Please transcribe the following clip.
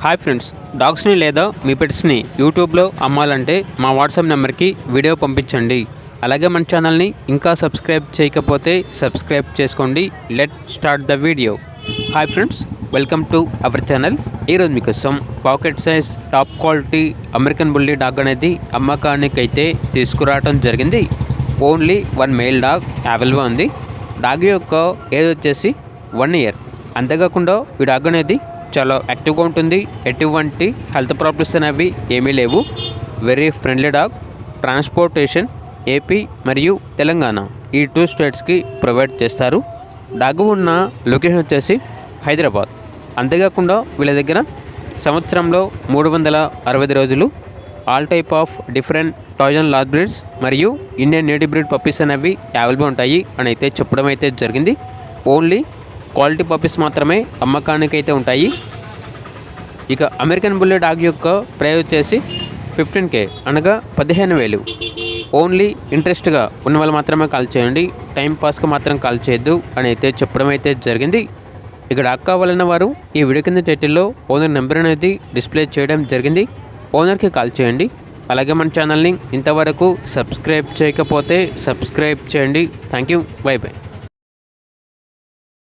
Hi friends, డాగ్స్ని లేదా మీ పెట్స్ని యూట్యూబ్లో అమ్మాలంటే మా వాట్సాప్ నెంబర్కి వీడియో పంపించండి. అలాగే మన ఛానల్ని ఇంకా సబ్స్క్రైబ్ చేయకపోతే సబ్స్క్రైబ్ చేసుకోండి. Let start the video. Hi friends, welcome to our channel. ఈరోజు మీకోసం pocket size top quality American bully dog అనేది అమ్మకానికి అయితే తీసుకురావడం జరిగింది. ఓన్లీ 1 మేల్ డాగ్ అవైలబుల్ ఉంది. డాగ్ యొక్క ఏజ్ వచ్చేసి 1 ఇయర్. అంతేకాకుండా ఈ డాగ్ అనేది చాలా యాక్టివ్గా ఉంటుంది. ఎటువంటి హెల్త్ ప్రాబ్లమ్స్ అనేవి ఏమీ లేవు. Very friendly dog. Transportation AP మరియు తెలంగాణ ఈ 2 స్టేట్స్కి ప్రొవైడ్ చేస్తారు. డాగ్ ఉన్న లొకేషన్ వచ్చేసి హైదరాబాద్. అంతేకాకుండా వీళ్ళ దగ్గర సంవత్సరంలో 365 రోజులు all type of different toys and large breeds మరియు ఇండియన్ నేటివ్ బ్రీడ్ పప్పీస్ అనేవి అవైలబుల్ ఉంటాయి అని అయితే చెప్పడం అయితే జరిగింది. ఓన్లీ క్వాలిటీ పప్పీస్ మాత్రమే అమ్మకానికి అయితే ఉంటాయి. ఇక అమెరికన్ బుల్లీ డాగ్ యొక్క ప్రైస్ వచ్చేసి 15K అనగా 15,000. ఓన్లీ ఇంట్రెస్ట్గా ఉన్న వాళ్ళు మాత్రమే కాల్ చేయండి. టైం పాస్కి మాత్రం కాల్ చేయొద్దు అని అయితే చెప్పడం అయితే జరిగింది. ఇక డాగ్ కావాలన్న వారు ఈ వీడియో కింద టైటిల్లో ఓనర్ నెంబర్ అనేది డిస్ప్లే చేయడం జరిగింది. ఓనర్కి కాల్ చేయండి. అలాగే మన ఛానల్ని ఇంతవరకు సబ్స్క్రైబ్ చేయకపోతే సబ్స్క్రైబ్ చేయండి. Thank you. By by.